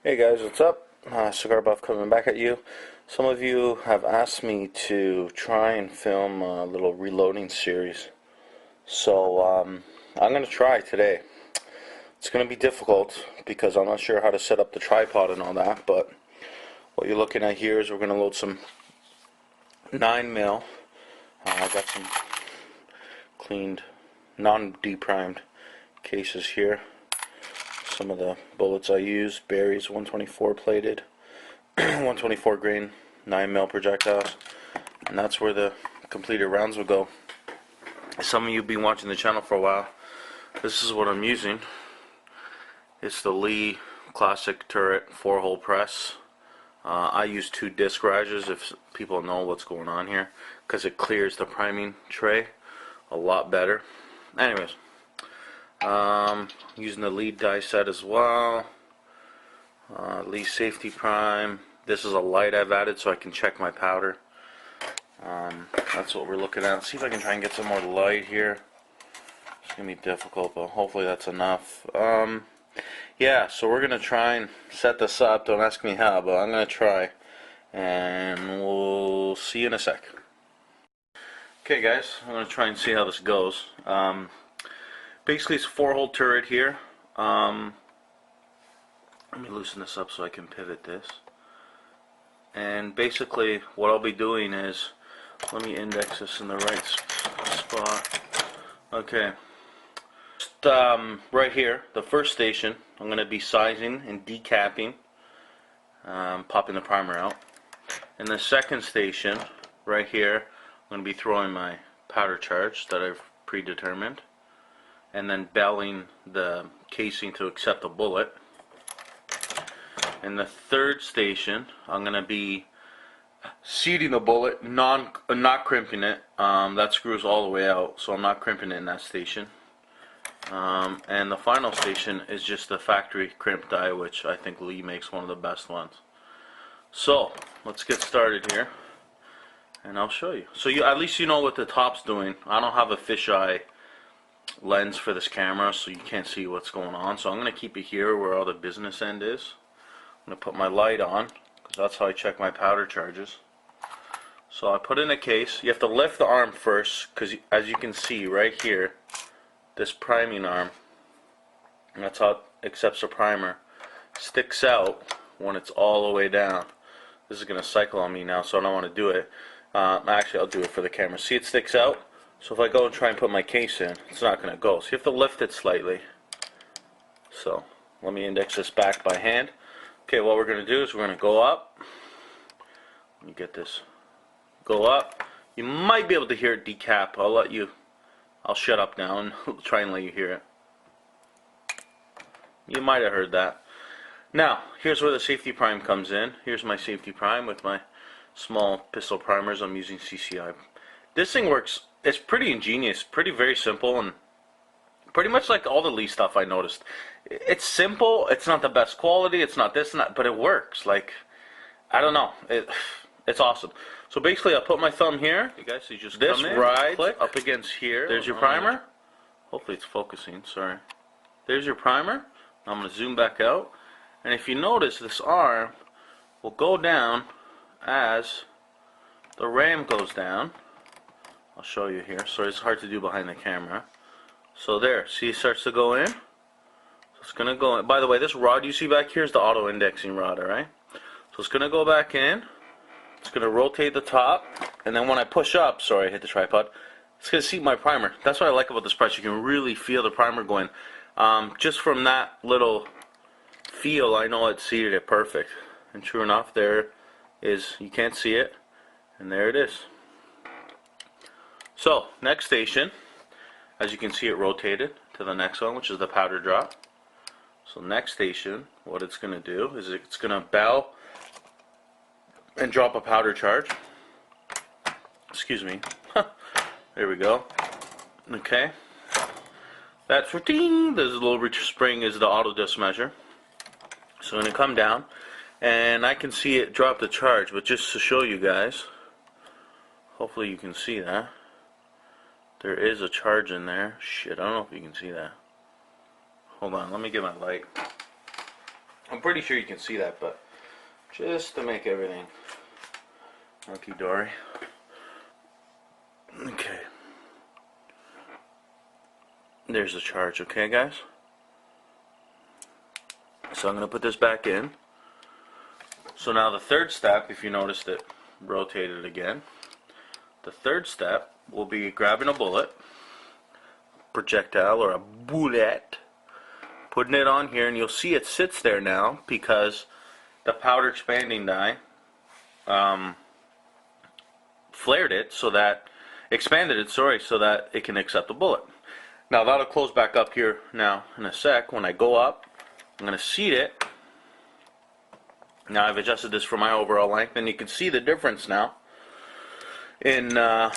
Hey guys, what's up? Cigar Buff coming back at you. Some of you have asked me to try and film a little reloading series. So I'm going to try today. It's going to be difficult because I'm not sure how to set up the tripod and all that, but what you're looking at here is we're going to load some 9mm. I got some cleaned, non-deprimed cases here. Some of the bullets I use, Barry's 124 plated, 124 grain 9mm projectiles, and that's where the completed rounds will go. Some of you have been watching the channel for a while. This is what I'm using. It's the Lee Classic Turret 4-hole press. I use 2 disc garages if people know what's going on here, because it clears the priming tray a lot better. Anyways, using the lead die set as well. Lee Safety Prime. This is a light I've added so I can check my powder. That's what we're looking at. See if I can try and get some more light here. It's going to be difficult, but hopefully that's enough. Yeah, so we're going to try and set this up. Don't ask me how, but I'm going to try. And we'll see you in a sec. Okay guys, I'm going to try and see how this goes. Basically it's a 4-hole turret here. Let me loosen this up so I can pivot this. And basically what I'll be doing is, let me index this in the right spot. Okay. Just, right here, the first station, I'm going to be sizing and decapping, popping the primer out. And the second station, right here, I'm going to be throwing my powder charge that I've predetermined, and then belling the casing to accept the bullet. In the third station, I'm going to be seating the bullet, not crimping it. That screws all the way out, so I'm not crimping it in that station. And the final station is just the factory crimp die, which I think Lee makes one of the best ones. So let's get started here, and I'll show you. So at least you know what the top's doing. I don't have a fisheye lens for this camera, so you can't see what's going on. So I'm going to keep it here where all the business end is. I'm going to put my light on, because that's how I check my powder charges. So I put in a case. You have to lift the arm first, because as you can see right here, this priming arm, and that's how it accepts the primer, sticks out when it's all the way down. This is going to cycle on me now, so I don't want to do it. Actually, I'll do it for the camera. See, it sticks out? So if I go and try and put my case in, it's not going to go. So you have to lift it slightly. So let me index this back by hand. Okay, what we're going to do is we're going to go up. Let me get this. Go up. You might be able to hear it decap. I'll shut up now and try and let you hear it. You might have heard that. Now, here's where the safety prime comes in. Here's my safety prime with my small pistol primers. I'm using CCI. This thing works. It's pretty ingenious, very simple, and pretty much like all the Lee stuff I noticed. It's simple, it's not the best quality, it's not this and that, but it works. Like, I don't know, it's awesome. So basically I'll put my thumb here, you guys see, just this rides up against here. There's your primer. Hopefully it's focusing, sorry. There's your primer. I'm going to zoom back out, and if you notice, this arm will go down as the ram goes down. I'll show you here. Sorry, it's hard to do behind the camera. So there, see, it starts to go in. So it's going to go in. By the way, this rod you see back here is the auto indexing rod, alright? So it's going to go back in. It's going to rotate the top. And then when I push up, sorry, I hit the tripod, it's going to seat my primer. That's what I like about this press. You can really feel the primer going. Just from that little feel, I know it seated it perfect. And true enough, there is, you can't see it. And there it is. So, next station, as you can see, it rotated to the next one, which is the powder drop. So next station, what it's going to do is it's going to bell and drop a powder charge. Excuse me. There we go. Okay. That's for ding. There's a little spring is the auto disc measure. So I'm going to come down, and I can see it drop the charge, but just to show you guys, hopefully you can see that. There is a charge in there. Shit, I don't know if you can see that. Hold on, let me get my light. I'm pretty sure you can see that, but just to make everything hunky-dory. Okay. There's the charge, okay guys? So I'm going to put this back in. So now the third step, if you noticed it rotated again, the third step will be grabbing a bullet, projectile or a bullet, putting it on here, and you'll see it sits there now because the powder expanding die flared it so that, expanded it, sorry, so that it can accept the bullet. Now that'll close back up here now in a sec. When I go up, I'm going to seat it. Now I've adjusted this for my overall length, and you can see the difference now in the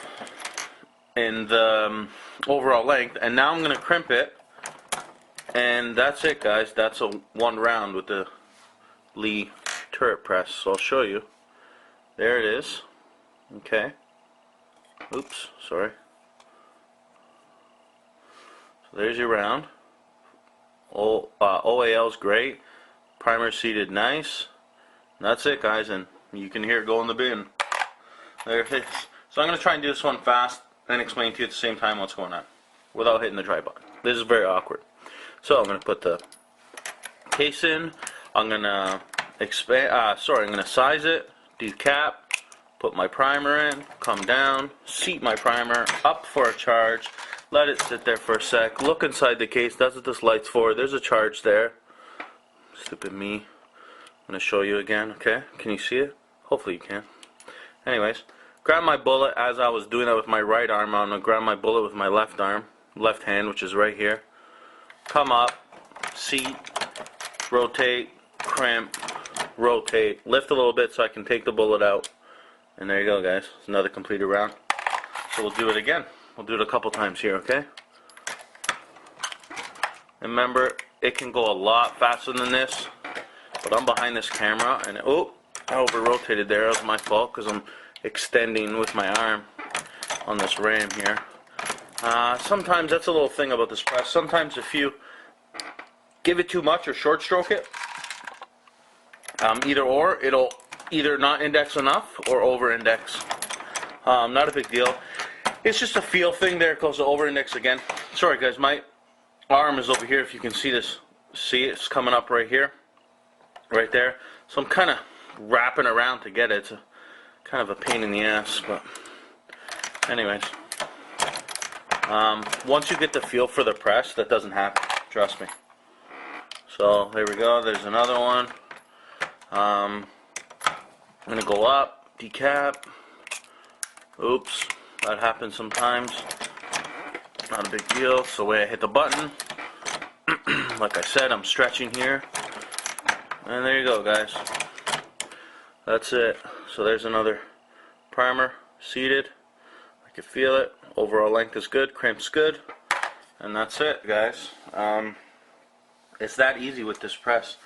overall length. And now I'm going to crimp it, and that's it, guys. That's a one round with the Lee turret press. So I'll show you. There it is. Okay. Oops, sorry. So there's your round. OAL's great. Primer seated nice. That's it, guys, and you can hear it go in the bin. There it is. So I'm going to try and do this one fast and explain to you at the same time what's going on without hitting the tripod. This is very awkward. So I'm going to put the case in. I'm going to I'm going to size it, decap, put my primer in, come down, seat my primer, up for a charge, let it sit there for a sec, look inside the case. That's what this light's for. There's a charge there. Stupid me. I'm going to show you again, okay? Can you see it? Hopefully you can. Anyways, grab my bullet. As I was doing that with my right arm, I'm going to grab my bullet with my left arm, left hand, which is right here. Come up, seat, rotate, crimp, rotate, lift a little bit so I can take the bullet out. And there you go, guys. It's another completed round. So we'll do it again. We'll do it a couple times here, okay? And remember, it can go a lot faster than this, but I'm behind this camera, and oh, I over-rotated there. That was my fault because I'm extending with my arm on this ram here. Sometimes that's a little thing about this press. Sometimes if you give it too much or short stroke it, either or, it'll either not index enough or over index. Not a big deal. It's just a feel thing there. It goes to over index again. Sorry guys, my arm is over here. If you can see this, see it's coming up right here, right there. So I'm kind of wrapping around to get it. It's kind of a pain in the ass, but anyways, once you get the feel for the press, that doesn't happen, trust me. So there we go. There's another one. I'm gonna go up, decap. Oops, that happens sometimes. Not a big deal. It's the way I hit the button. Like I said, I'm stretching here. And there you go, guys. That's it. So there's another primer, seated. I can feel it. Overall length is good, crimp's good. And that's it, guys. It's that easy with this press.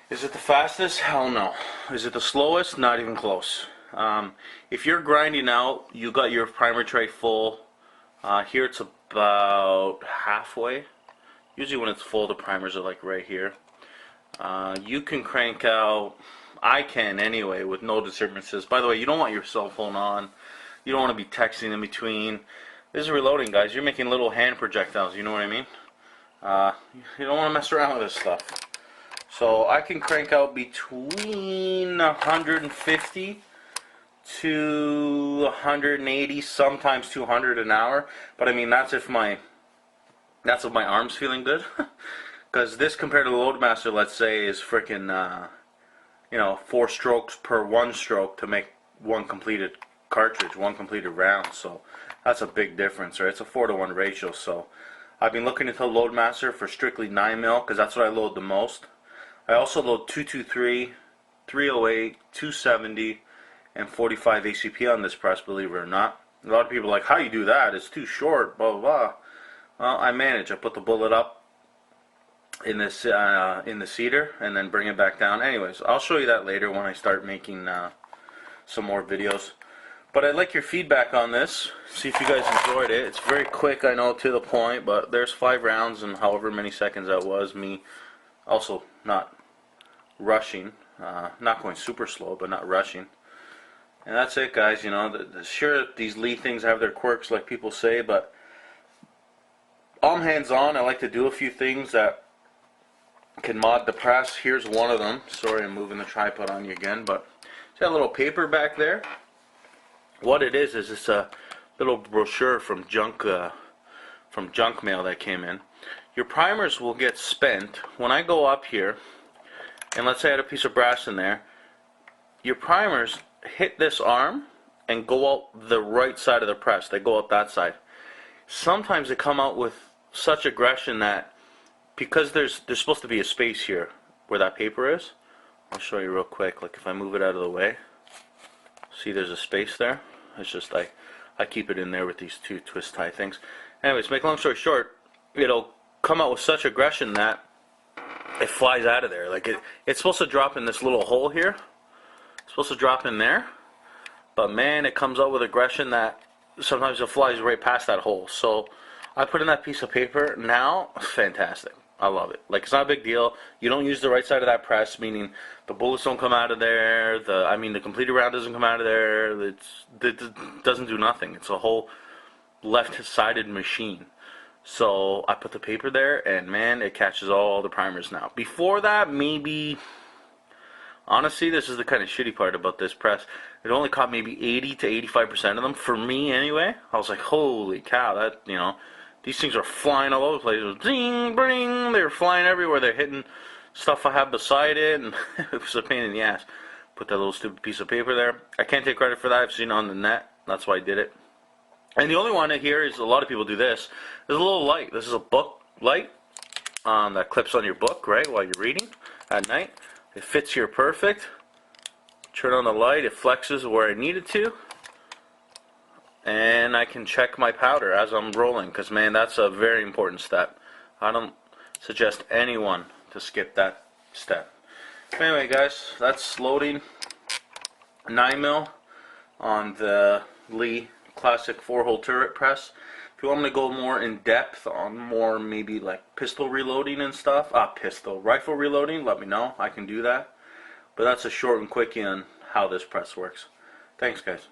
Is it the fastest? Hell no. Is it the slowest? Not even close. If you're grinding out, you got your primer tray full. Here it's about halfway. Usually when it's full, the primers are like right here. You can crank out, I can anyway, with no disturbances. By the way, you don't want your cell phone on. You don't want to be texting in between. This is reloading, guys. You're making little hand projectiles, you know what I mean? You don't want to mess around with this stuff. So I can crank out between 150 to 180, sometimes 200 an hour. But I mean, that's if my arm's feeling good. Because this compared to the Loadmaster, let's say, is freaking, 4 strokes per 1 stroke to make one completed cartridge, one completed round. So that's a big difference, right? It's a 4-to-1 ratio. So I've been looking into Loadmaster for strictly 9mm because that's what I load the most. I also load 223, 308, 270, and 45 ACP on this press, believe it or not. A lot of people are like, how you do that? It's too short, blah, blah, blah. Well, I manage. I put the bullet up in this in the seater and then bring it back down. Anyways, I'll show you that later when I start making some more videos. But I'd like your feedback on this. See if you guys enjoyed it. It's very quick, I know, to the point, but there's 5 rounds and however many seconds that was. Me also not rushing, not going super slow, but not rushing. And that's it, guys. You know, sure, these Lee things have their quirks, like people say, but I'm hands-on. I like to do a few things that can mod the press. Here's one of them. Sorry, I'm moving the tripod on you again, but it's got a little paper back there. What it is it's a little brochure from junk mail that came in. Your primers will get spent when I go up here, and let's say I had a piece of brass in there. Your primers hit this arm and go out the right side of the press. They go out that side. Sometimes they come out with such aggression that, because there's supposed to be a space here where that paper is. I'll show you real quick. Like if I move it out of the way, see there's a space there. It's just like I keep it in there with these two twist tie things. Anyways, make a long story short, it'll come out with such aggression that it flies out of there. Like it's supposed to drop in this little hole here. It's supposed to drop in there, but man, it comes out with aggression that sometimes it flies right past that hole. So I put in that piece of paper. Now, fantastic. I love it. Like, it's not a big deal. You don't use the right side of that press, meaning the bullets don't come out of there. The completed round doesn't come out of there. It doesn't do nothing. It's a whole left-sided machine. So I put the paper there, and man, it catches all the primers now. Before that, maybe, honestly, this is the kind of shitty part about this press. It only caught maybe 80 to 85% of them, for me anyway. I was like, holy cow, that, you know, these things are flying all over the place. Ding, bring, they're flying everywhere. They're hitting stuff I have beside it, and it was a pain in the ass. Put that little stupid piece of paper there. I can't take credit for that. I've seen it on the net. That's why I did it. And the only one here is, a lot of people do this. There's a little light. This is a book light that clips on your book, right, while you're reading at night. It fits here perfect. Turn on the light. It flexes where I need it to. And I can check my powder as I'm rolling, because, man, that's a very important step. I don't suggest anyone to skip that step. Anyway, guys, that's loading 9mm on the Lee Classic 4-hole turret press. If you want me to go more in depth on more maybe like pistol reloading and stuff, rifle reloading, let me know. I can do that. But that's a short and quickie on how this press works. Thanks, guys.